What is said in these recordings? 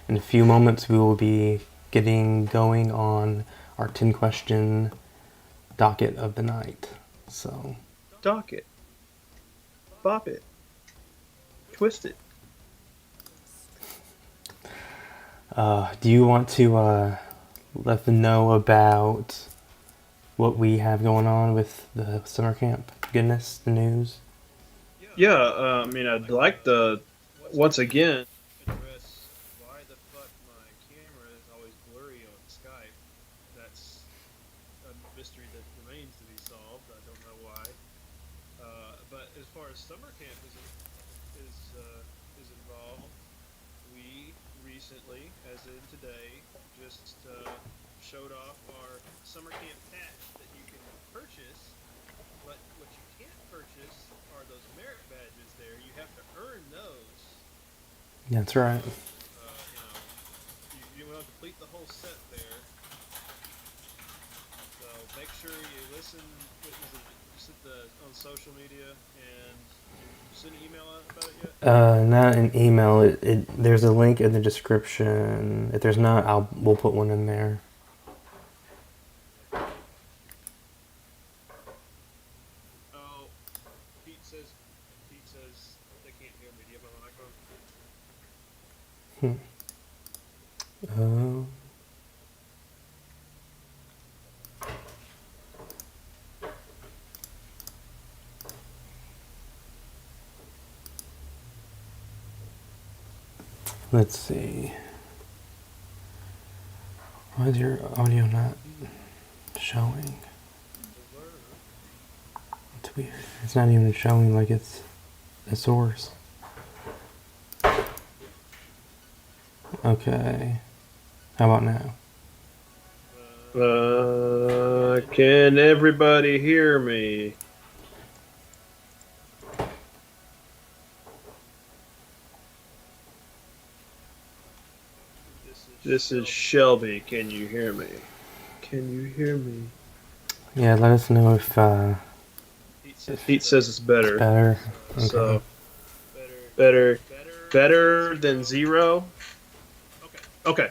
and in a few moments we will be getting going on our 10 question docket of the night. So, Dock it. Bop it. Twist it. do you want to let them know about what we have going on with the summer camp goodness, the news? Yeah, I'd like to once again address why the fuck my camera is always blurry on Skype. That's a mystery that remains to be solved. I don't know why. But as far as summer camp is involved, we recently, as in today, just showed off our summer camp patch that you can purchase. But what you can't purchase are those merit badges. There, you have to earn those. That's right. You will complete the whole set there. So make sure you listen. Just on social media, and you send an email out about it yet? Not an email. There's a link in the description. If there's not, we'll put one in there. Oh, Pete says they can't hear me. Do you have my microphone? Let's see. Why is your audio not showing? It's weird. It's not even showing like it's a source. Okay. How about now? Can everybody hear me? This is Shelby. Can you hear me? Can you hear me? Yeah, let us know if Pete says it's better. It's better. Okay. So better than zero. Okay.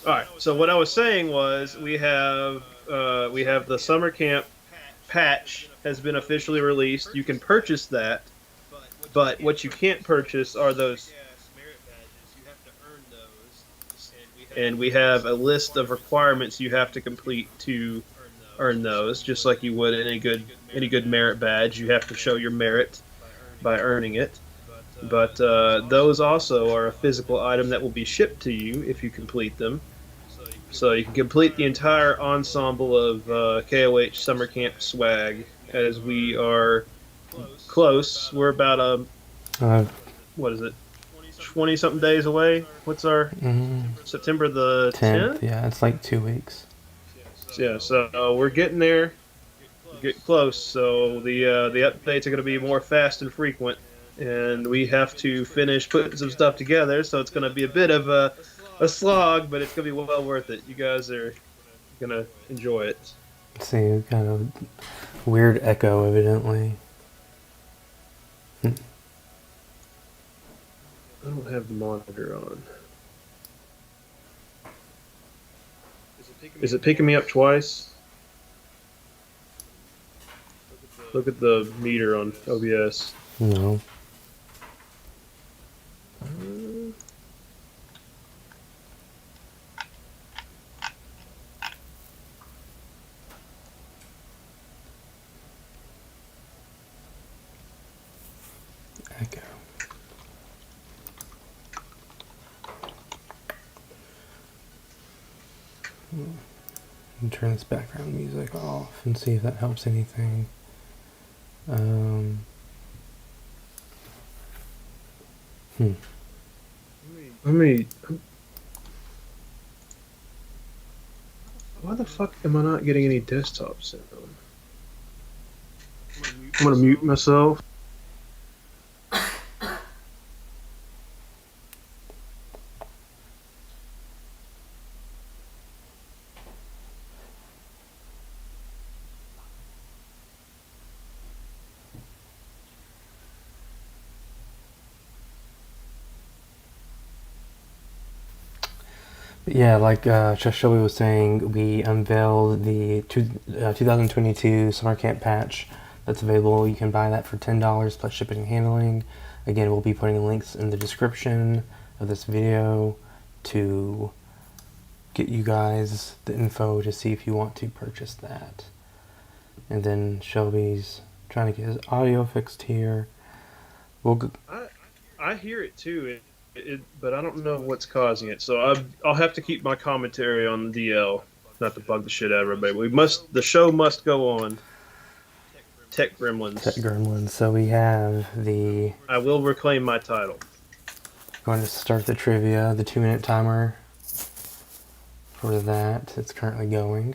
All right. So what I was saying was we have the summer camp patch has been officially released. You can purchase that, but what you can't purchase are those merit badges. You have to earn those, and we have a list of requirements you have to complete to earn those. Just like you would any good merit badge, you have to show your merit by earning it. But those also are a physical item that will be shipped to you if you complete them. So you can complete the entire ensemble of KOH Summer Camp swag as we are close. We're about what is it? 20 something days away. What's our September the 10th? Yeah, it's like 2 weeks. Yeah, so we're getting there. Get close. So the updates are going to be more fast and frequent, and we have to finish putting some stuff together. So it's going to be a bit of a slog, but it's going to be well worth it. You guys are going to enjoy it. See, we've got a weird echo, evidently. I don't have the monitor on. Is it picking me up twice? Look at the meter on OBS. No. Echo. Turn this background music off and see if that helps anything. Why the fuck am I not getting any desktop sound? I'm gonna mute myself. Yeah, like Shelby was saying, we unveiled the 2022 summer camp patch that's available. You can buy that for $10 plus shipping and handling. Again, we'll be putting links in the description of this video to get you guys the info to see if you want to purchase that. And then Shelby's trying to get his audio fixed here. I hear it too, but I don't know what's causing it. So I'll have to keep my commentary on the DL, not to bug the shit out of everybody. The show must go on. Tech Gremlins. So we have the. I will reclaim my title. Going to start the trivia, the 2-minute timer for that. It's currently going.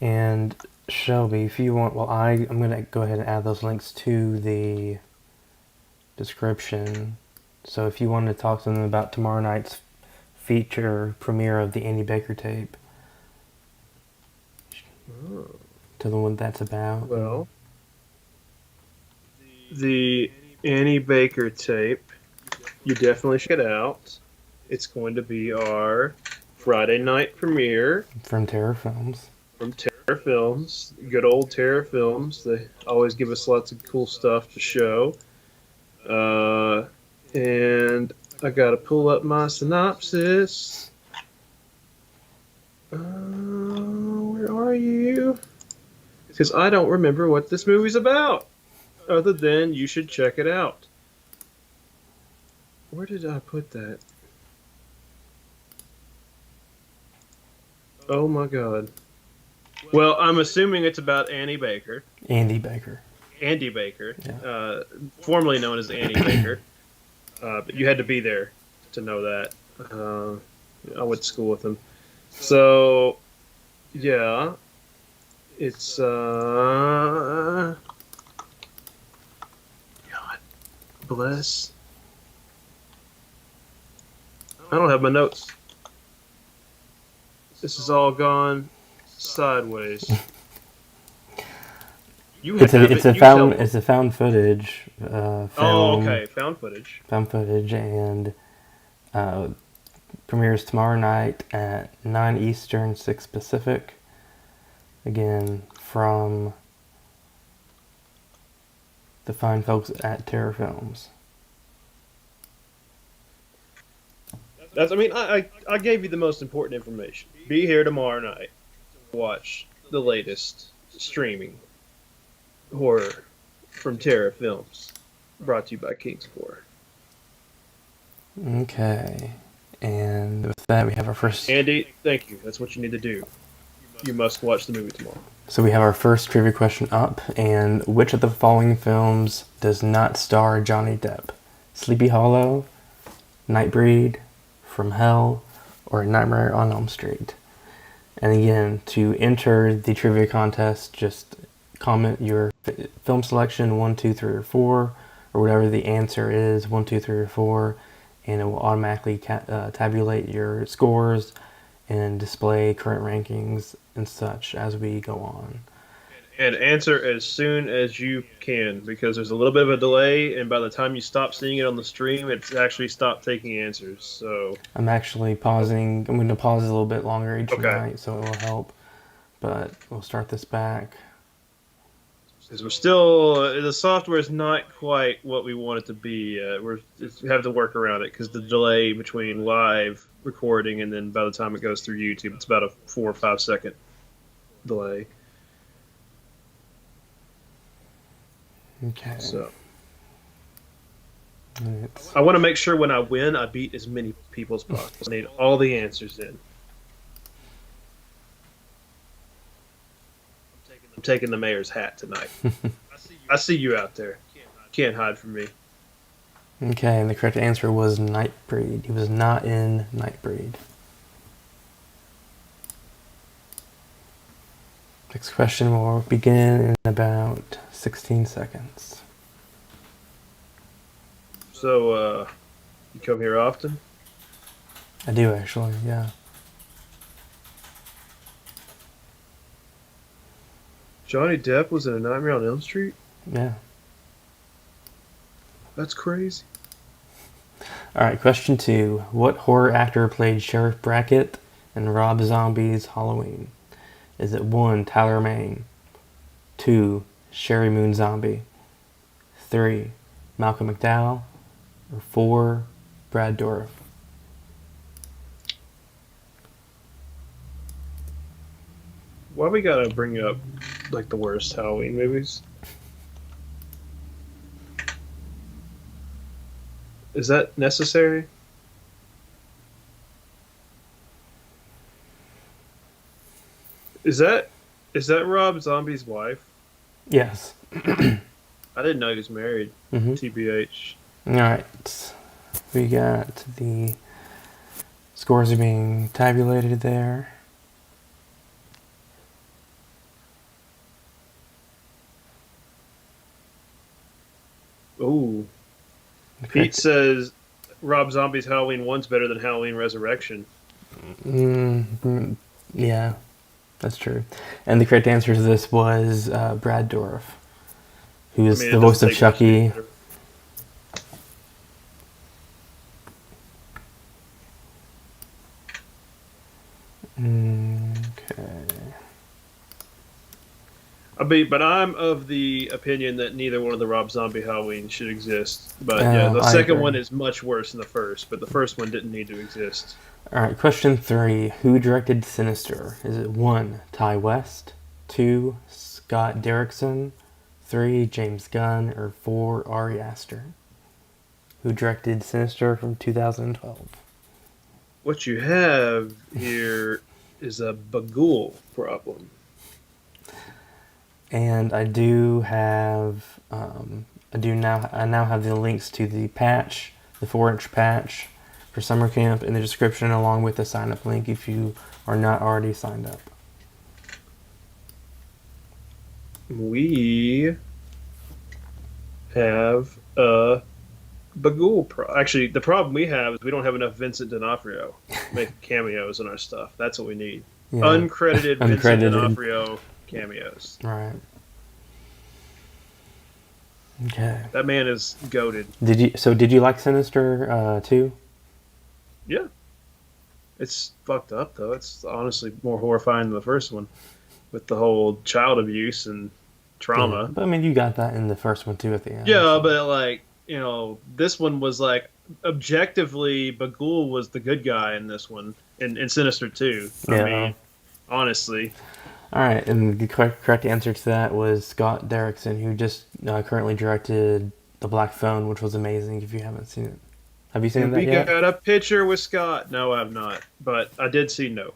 And Shelby, if you want, I'm going to go ahead and add those links to the description. So if you want to talk to them about tomorrow night's feature premiere of the Andy Baker tape, tell them what that's about. Well, the Annie Baker tape, you definitely should check it out. It's going to be our Friday night premiere. From Terror Films. From Terror Films. Good old Terror Films. They always give us lots of cool stuff to show. And I gotta pull up my synopsis. Where are you? Because I don't remember what this movie's about, other than you should check it out. Where did I put that? Oh my god. Well, I'm assuming it's about Annie Baker. Andy Baker. Andy Baker, Yeah. Formerly known as Annie Baker. But you had to be there to know that. I went to school with him. So, yeah. It's, God bless. I don't have my notes. This is all gone sideways. It's a found footage film. Oh, okay, found footage. Found footage, and premieres tomorrow night at 9 Eastern, 6 Pacific. Again, from the fine folks at Terror Films. I gave you the most important information. Be here tomorrow night to watch the latest streaming horror from Terror Films, brought to you by Kingsport. Okay, and with that we have our first... Andy, thank you. That's what you need to do. You must watch the movie tomorrow. So we have our first trivia question up, and which of the following films does not star Johnny Depp? Sleepy Hollow, Nightbreed, From Hell, or Nightmare on Elm Street? And again, to enter the trivia contest, just comment your film selection 1, 2, 3, or 4, or whatever the answer is, 1, 2, 3, or 4, and it will automatically tabulate your scores and display current rankings and such as we go on. And answer as soon as you can, because there's a little bit of a delay, and by the time you stop seeing it on the stream, it's actually stopped taking answers. So I'm actually pausing. I'm going to pause a little bit longer each night, so it will help. But we'll start this back. Because we're still, the software is not quite what we want it to be. We have to work around it because the delay between live recording and then by the time it goes through YouTube, it's about a 4 or 5 second delay. Okay. So I want to make sure when I win, I beat as many people as possible. I need all the answers in. I'm taking the mayor's hat tonight. I see you out there. Can't hide from me. Okay, and the correct answer was Nightbreed. He was not in Nightbreed. Next question will begin in about 16 seconds. So, you come here often? I do, actually, yeah. Johnny Depp was in A Nightmare on Elm Street? Yeah. That's crazy. Alright, question 2. What horror actor played Sheriff Brackett in Rob Zombie's Halloween? Is it 1. Tyler Mane, 2. Sherri Moon Zombie, 3. Malcolm McDowell, or 4. Brad Dourif? Why we gotta bring up like the worst Halloween movies? Is that necessary? Is that Rob Zombie's wife? Yes. I didn't know he was married. Mm-hmm. TBH. Alright. We got the scores are being tabulated there. Ooh. Okay. Pete says Rob Zombie's Halloween 1's better than Halloween Resurrection. Yeah, that's true. And the correct answer to this was Brad Dourif, who is the voice of Chucky. Okay. But I'm of the opinion that neither one of the Rob Zombie Halloween should exist. But yeah, the second one is much worse than the first, but the first one didn't need to exist. Alright, question 3. Who directed Sinister? Is it 1. Ty West, 2. Scott Derrickson, 3. James Gunn, or 4. Ari Aster? Who directed Sinister from 2012? What you have here is a Bagul problem. And I do have, I now have the links to the patch, the 4-inch patch for summer camp in the description, along with the sign-up link if you are not already signed up. We have a Bagul Actually, the problem we have is we don't have enough Vincent D'Onofrio making cameos in our stuff. That's what we need. Yeah. Uncredited Vincent D'Onofrio cameos. Right. Okay. That man is goated. Did you like Sinister too? Yeah. It's fucked up though. It's honestly more horrifying than the first one, with the whole child abuse and trauma. Yeah, but I mean, you got that in the first one too at the end. Yeah, so. But like, you know, this one was like objectively, Bagul was the good guy in this one, in Sinister 2. I mean, honestly. All right, and the correct answer to that was Scott Derrickson, who just currently directed The Black Phone, which was amazing. If you haven't seen it, have you seen that yet? We got a picture with Scott. No, I have not, but I did see Nope.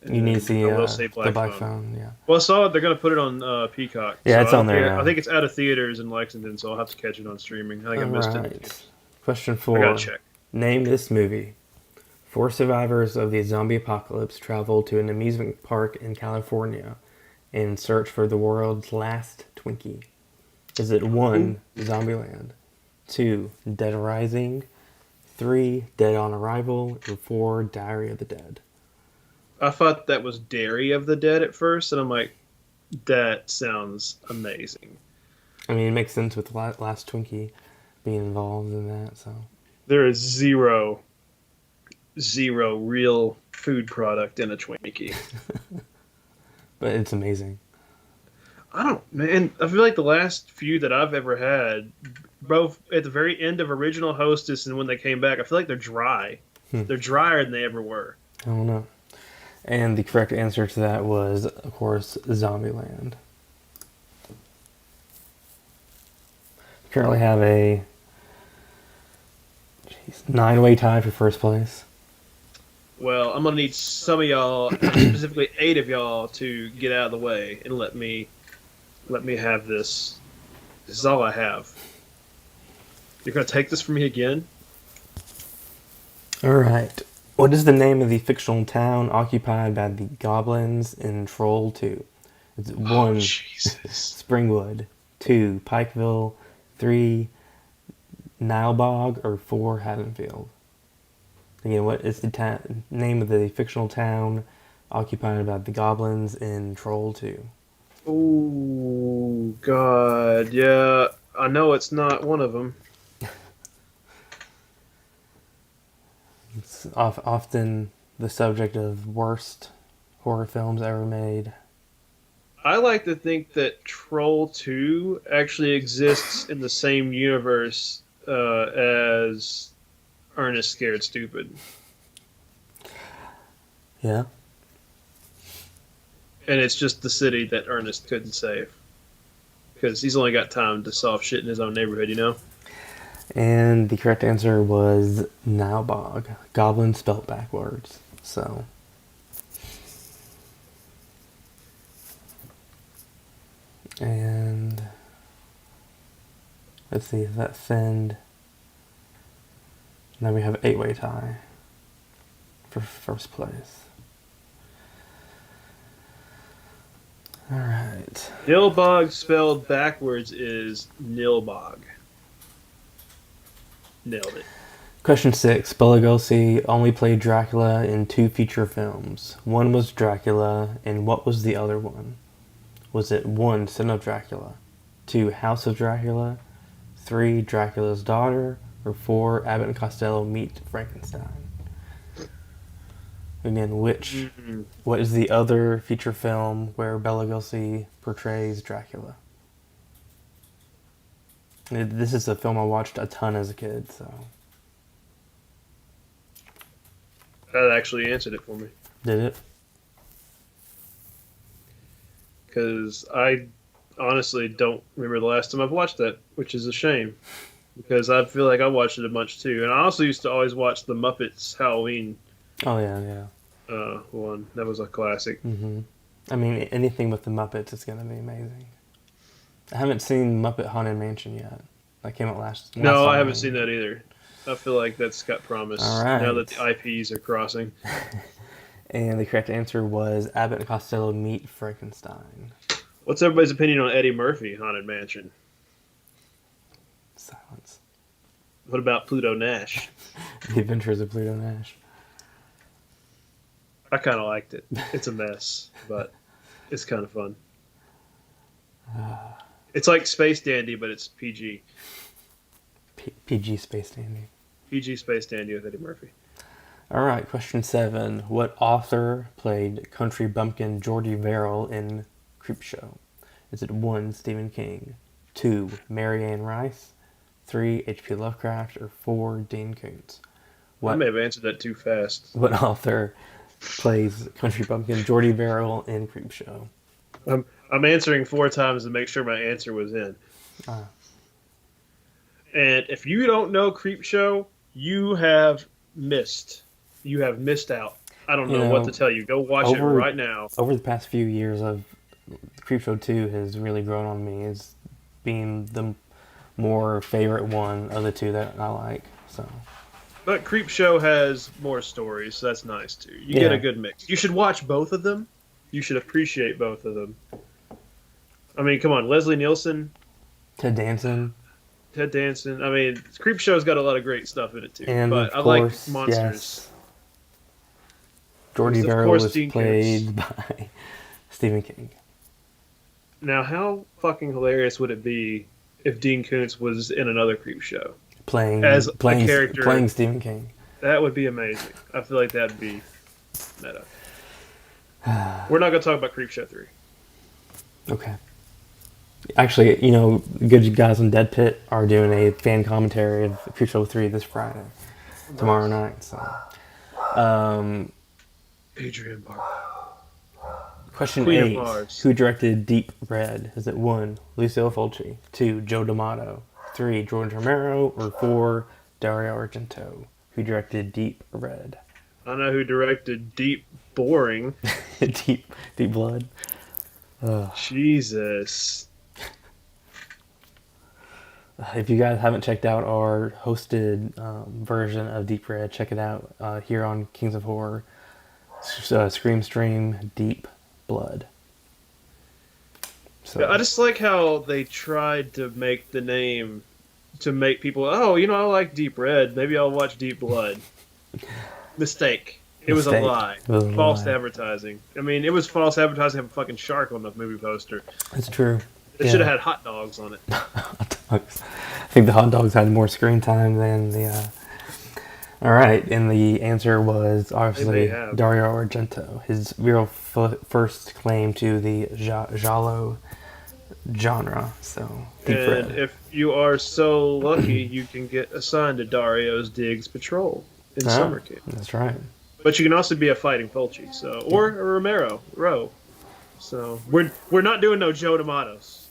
You need to see The Black Phone. Yeah. Well, I saw it. They're going to put it on Peacock. Yeah, so it's on there now. I think it's out of theaters in Lexington, so I'll have to catch it on streaming. I think I missed it. Question 4. I gotta check. Name this movie. 4 survivors of the zombie apocalypse travel to an amusement park in California in search for the world's last Twinkie. Is it 1. Zombieland, 2. Dead Rising, 3. Dead on Arrival, or 4. Diary of the Dead? I thought that was Dairy of the Dead at first, and I'm like, that sounds amazing. I mean, it makes sense with the last Twinkie being involved in that, so. There is zero real food product in a Twinkie. But it's amazing. I feel like the last few that I've ever had, both at the very end of Original Hostess and when they came back, I feel like they're dry. They're drier than they ever were. I don't know. And the correct answer to that was, of course, Zombieland. Currently have a 9-way tie for first place. Well, I'm going to need some of y'all, specifically 8 of y'all, to get out of the way and let me have this. This is all I have. You're going to take this from me again? All right. What is the name of the fictional town occupied by the Goblins in Troll 2? Is it 1, Springwood, 2, Pikeville, 3, Nilebog, or 4, Haddonfield? Again, what is the name of the fictional town occupied by the Goblins in Troll 2? Oh, God. Yeah, I know it's not one of them. It's often the subject of worst horror films ever made. I like to think that Troll 2 actually exists in the same universe as Ernest Scared Stupid. Yeah. And it's just the city that Ernest couldn't save. Because he's only got time to solve shit in his own neighborhood, you know? And the correct answer was Naubog. Goblin spelled backwards. So. And let's see, is that Send? Now we have an 8-way tie for first place. Alright. Nilbog spelled backwards is Nilbog. Nailed it. Question 6. Bela Lugosi only played Dracula in 2 feature films. One was Dracula, and what was the other one? Was it 1, Son of Dracula, 2, House of Dracula, 3, Dracula's Daughter, or 4, Abbott and Costello Meet Frankenstein? Again, what is the other feature film where Bela Lugosi portrays Dracula? This is a film I watched a ton as a kid, so. That actually answered it for me. Did it? Because I honestly don't remember the last time I've watched that, which is a shame. Because I feel like I watched it a bunch too. And I also used to always watch the Muppets Halloween Oh, yeah. one. That was a classic. Mm-hmm. I mean, anything with the Muppets is going to be amazing. I haven't seen Muppet Haunted Mansion yet. That came out last No, I Halloween. haven't seen that either. I feel like that's got promise All right. now that the IPs are crossing. And the correct answer was Abbott and Costello Meet Frankenstein. What's everybody's opinion on Eddie Murphy, Haunted Mansion? Silence. What about Pluto Nash? The Adventures of Pluto Nash. I kind of liked it. It's a mess, but it's kind of fun. It's like Space Dandy, but it's PG. PG Space Dandy. PG Space Dandy with Eddie Murphy. All right, question 7. What author played country bumpkin Geordie Verrill in Creepshow? Is it 1, Stephen King, 2, Mary Ann Rice, 3, H.P. Lovecraft, or 4, Dean Koontz? I may have answered that too fast. What author plays country bumpkin Geordie Verrill in Creepshow? I'm answering 4 times to make sure my answer was in. And if you don't know Creepshow, you have missed. You have missed out. I don't know what to tell you. Go watch it right now. Over the past few years, Creepshow 2 has really grown on me as being the more favorite one of the 2 that I like. So, but Creepshow has more stories, so that's nice too. You get a good mix. You should watch both of them. You should appreciate both of them. I mean, come on, Leslie Nielsen, Ted Danson. I mean, Creepshow's got a lot of great stuff in it too. And but of I course, like monsters. Yes. Geordie Of Verrill course, was Dean played by Stephen King. Now, how fucking hilarious would it be if Dean Koontz was in another Creepshow? Playing a character. Playing Stephen King. That would be amazing. I feel like that'd be meta. We're not going to talk about Creepshow 3. Okay. Actually, good guys on Dead Pit are doing a fan commentary of Creepshow 3 this Friday. Tomorrow night, so. Adrian Barbeau. Question Queen of 8. Mars. Who directed Deep Red? Is it 1, Lucio Fulci, 2, Joe D'Amato, 3, George Romero, or 4, Dario Argento? Who directed Deep Red? I know who directed Deep Boring. Deep Blood. Jesus. If you guys haven't checked out our hosted version of Deep Red, check it out here on Kings of Horror. Scream Stream Deep Blood. So. Yeah, I just like how they tried to make the name to make people, I like Deep Red. Maybe I'll watch Deep Blood. Mistake. It was a lie. False advertising. I mean, it was false advertising to have a fucking shark on the movie poster. That's true. They should have had hot dogs on it. Hot dogs. I think the hot dogs had more screen time than the... All right, and the answer was They obviously have. Dario Argento. His real first claim to the giallo genre. So deep And red. if you are so lucky, you can get assigned to Dario's Diggs Patrol in Ah, summer camp. that's right. But you can also be a fighting Fulci, so Yeah. or a Romero Rowe. So we're not doing no Joe D'Amatos.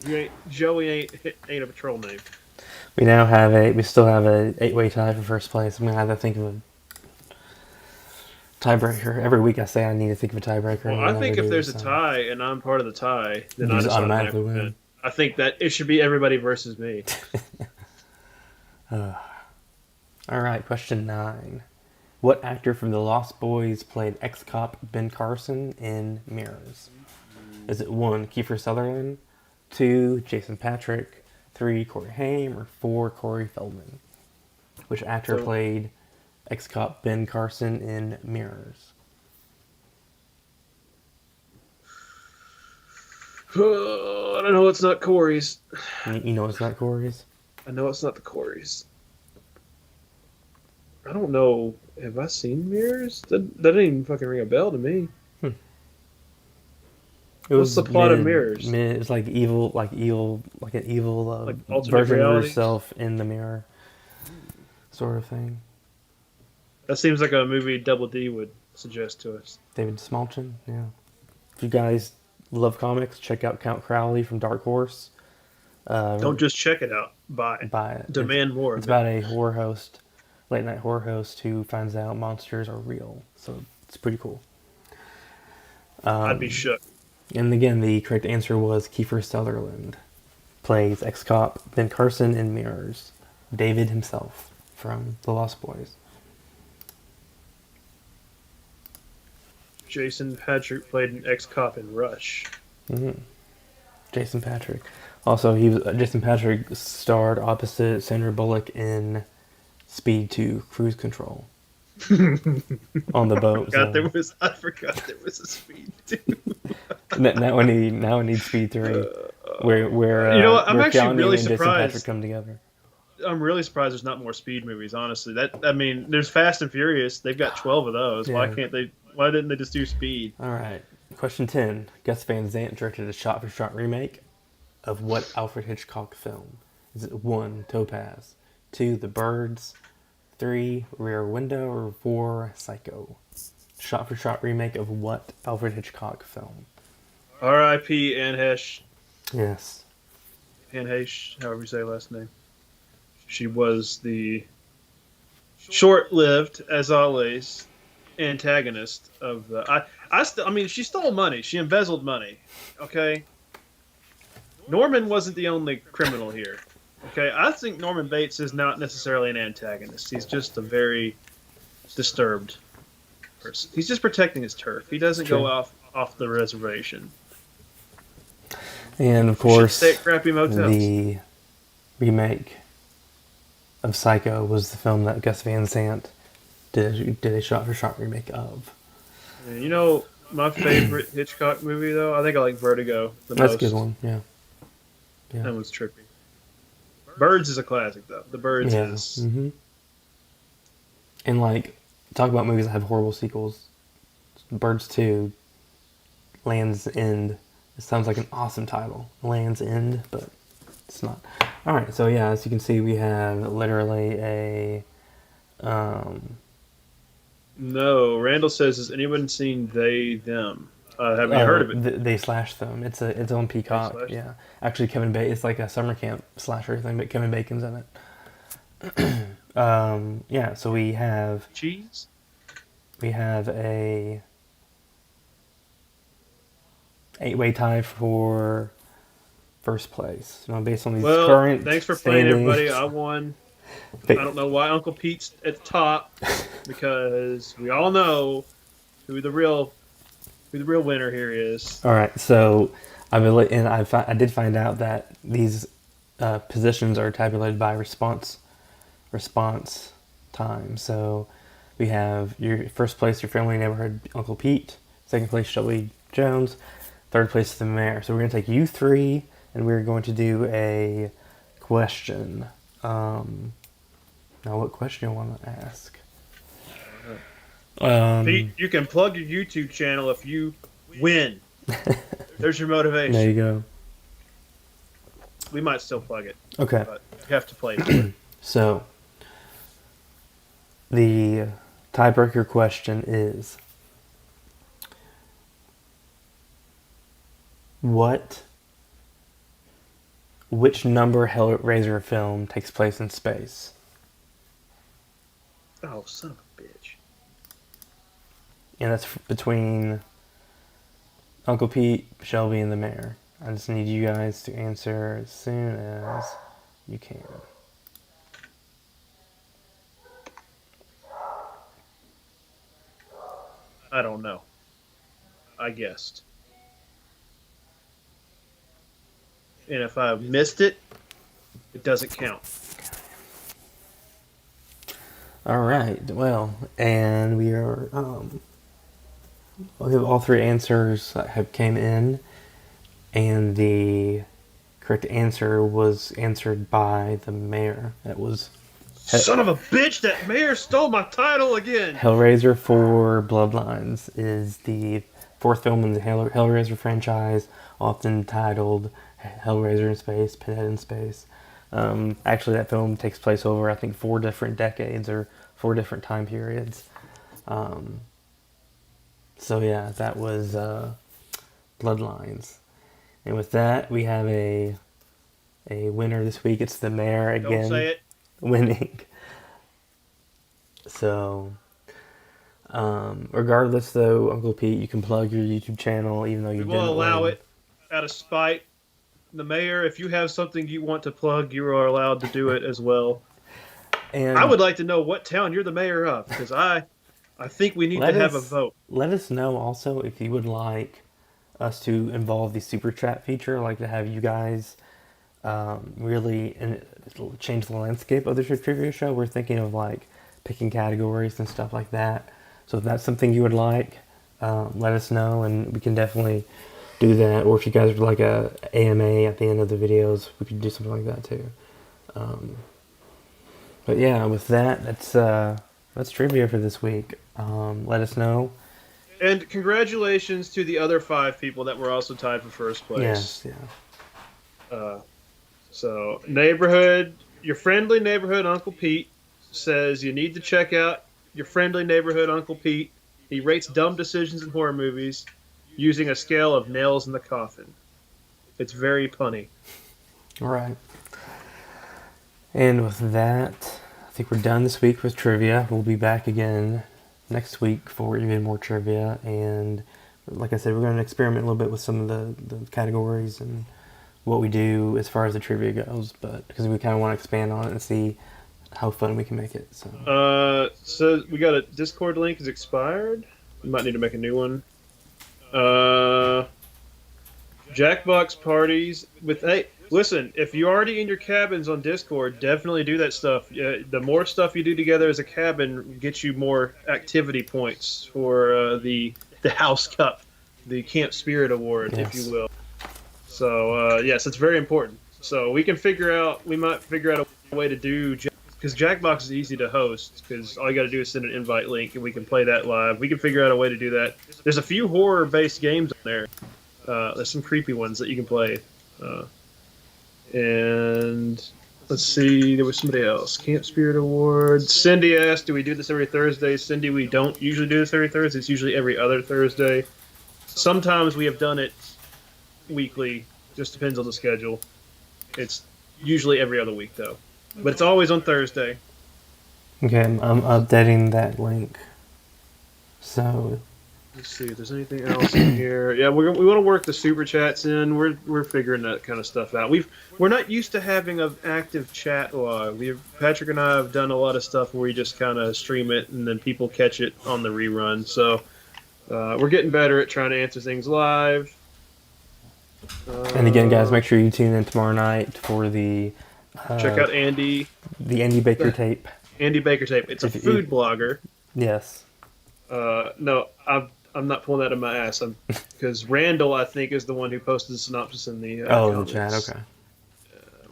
You ain't Joey ain't a patrol name. We still have a 8-way tie for first place. I'm gonna have to think of a tiebreaker. Every week I say I need to think of a tiebreaker, Well, and I I never think if do. there's a So tie and I'm part of the tie, then you I just just automatically automatically win. win. I think that it should be everybody versus me. All right, question 9. What actor from The Lost Boys played ex-cop Ben Carson in Mirrors? Is it 1, Kiefer Sutherland, 2, Jason Patric, 3, Corey Haim, or 4, Corey Feldman? Which actor So played ex-cop Ben Carson in Mirrors? I don't know. It's not Corey's. You know it's not Corey's? I know it's not the Corey's. I don't know. Have I seen Mirrors? That didn't even fucking ring a bell to me. It What's was the plot of Mirrors? It was like like an evil Like alternate version of realities? yourself in the mirror, sort of thing. That seems like a movie Double D would suggest to us. David Smolchin, yeah. If you guys love comics, check out Count Crowley from Dark Horse. Don't just check it out. Buy it. Buy it. Demand more It's of it. about a horror host, late night horror host who finds out monsters are real. So it's pretty cool. I'd be shook. And again, the correct answer was Kiefer Sutherland plays ex-cop Ben Carson in Mirrors. David himself from The Lost Boys. Jason Patrick played an ex-cop in Rush. Jason Patric. Also, Jason Patric starred opposite Sandra Bullock in Speed 2: Cruise Control on the boat. I forgot there was a Speed too. Now we need Speed 3, where You know what? I'm where actually Keanu really and Jason surprised. Patric come together. I'm really surprised there's not more Speed movies. Honestly, there's Fast and Furious. They've got 12 of those. Yeah. Why can't they? Why didn't they just do Speed? All right, question 10. Gus Van Sant directed a shot-for-shot remake of what Alfred Hitchcock film? Is it 1, Topaz, 2, The Birds, 3, Rear Window, or 4, Psycho? Shot-for-shot remake of what Alfred Hitchcock film? R.I.P. Anne Hesh. Yes. Anne Heche, however you say her last name. She was the short-lived, as always, antagonist of the. I mean, she stole money. She embezzled money. Okay. Norman wasn't the only criminal here. Okay, I think Norman Bates is not necessarily an antagonist. He's just a very disturbed person. He's just protecting his turf. He doesn't True. go off the reservation. And of Should course, stay at crappy motels. the remake of Psycho was the film that Gus Van Sant did a shot-for-shot remake of. And you know, my favorite Hitchcock movie, though? I think I like Vertigo the That's most. a good one, yeah. That one's trippy. Birds is a classic, though. The Birds Yeah. is... And like, talk about movies that have horrible sequels. Birds 2, Land's End. It sounds like an awesome title. Land's End, but it's not. Alright, so yeah, as you can see, we have literally a... No, Randall says, has anyone seen They, Them? Have you heard of it? They slash them. It's on Peacock. slash Yeah, actually, Kevin Bacon. It's like a summer camp slasher thing, but Kevin Bacon's in it. Yeah. So we have Cheese? a 8-way tie for first place. You know, based on these Well, current thanks for playing, standings. everybody. I won. I don't know why Uncle Pete's at the top, because we all know who the real winner here is. All right, so I did find out that these positions are tabulated by response time. So we have your first place, your family neighborhood Uncle Pete. Second place, Shelby Jones. Third place, the mayor. So we're going to take you three, and we're going to do a question. Now, what question you want to ask? Pete, you can plug your YouTube channel if you win. There's your motivation. There you go. We might still plug it. Okay. But you have to play it. So, the tiebreaker question is, which number Hellraiser film takes place in space? Oh, son of a bitch. And that's between Uncle Pete, Shelby, and the mayor. I just need you guys to answer as soon as you can. I don't know. I guessed. And if I missed it, it doesn't count. All right. Well, and we are. We have all three answers that have came in, and the correct answer was answered by the mayor. That was Son of a bitch! That mayor stole my title again. Hellraiser 4: Bloodlines is the fourth film in the Hellraiser franchise, often titled Hellraiser in Space, Pinhead in Space. Actually, that film takes place over, I think, 4 different decades or 4 different time periods. So yeah, that was Bloodlines. And with that, we have a winner this week. It's the mayor again. Don't say it. Winning. So, regardless though, Uncle Pete, you can plug your YouTube channel even though you We didn't will allow win. it out of spite. The mayor, if you have something you want to plug, you are allowed to do it as well. And I would like to know what town you're the mayor of, because I think we need to have a vote. Let us know also if you would like us to involve the super chat feature, like to have you guys really change the landscape of the trivia show. We're thinking of like picking categories and stuff like that. So if that's something you would like, let us know, and we can definitely do that. Or if you guys would like a AMA at the end of the videos, we could do something like that too. But yeah, with that, that's trivia for this week. Let us know. And congratulations to the other 5 people that were also tied for first place. Yes, yeah. So, your friendly neighborhood Uncle Pete says you need to check out your friendly neighborhood Uncle Pete. He rates dumb decisions in horror movies using a scale of nails in the coffin. It's very punny. All right. And with that, I think we're done this week with trivia. We'll be back again next week for even more trivia. And like I said, we're going to experiment a little bit with some of the categories and what we do as far as the trivia goes, but because we kind of want to expand on it and see how fun we can make it. So we got a Discord link is expired. We might need to make a new one. Jackbox parties with listen, if you're already in your cabins on Discord, definitely do that stuff. The more stuff you do together as a cabin gets you more activity points for the House Cup, the Camp Spirit Award, Yes. if you will. So yes, it's very important. So we might figure out a way to do, because Jackbox is easy to host, because all you got to do is send an invite link and we can play that live. We can figure out a way to do that. There's a few horror-based games on there. There's some creepy ones that you can play. And let's see, there was somebody else. Camp Spirit Award. Cindy asked, do we do this every Thursday? Cindy, we don't usually do this every Thursday. It's usually every other Thursday. Sometimes we have done it weekly. Just depends on the schedule. It's usually every other week, though. But it's always on Thursday. Okay, I'm updating that link. So Let's see if there's anything else in here. Yeah, we want to work the super chats in. We're figuring that kind of stuff out. We're not used to having an active chat live. Patrick and I have done a lot of stuff where we just kind of stream it and then people catch it on the rerun. So we're getting better at trying to answer things live. and again, guys, make sure you tune in tomorrow night for the Check out Andy. The Andy Baker tape. Andy Baker tape. It's a food blogger. Yes. No, I'm not pulling that out of my ass. Because Randall, I think, is the one who posted the synopsis in the the comments. chat. Okay.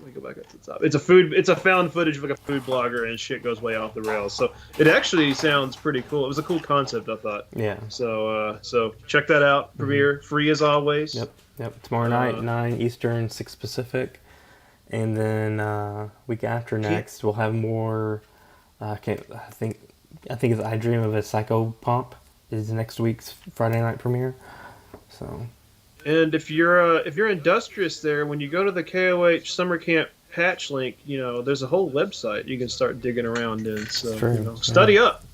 me go back up to the top. It's a found footage of like a food blogger, and shit goes way off the rails. So it actually sounds pretty cool. It was a cool concept, I thought. Yeah. So check that out. Premiere free as always. Yep. Tomorrow night, 9 Eastern, 6 Pacific, and then week after next we'll have more. I think it's I Dream of a Psycho Pump is next week's Friday night premiere. So. And if you're industrious there, when you go to the KOH summer camp patch link, there's a whole website you can start digging around in. So True. study up.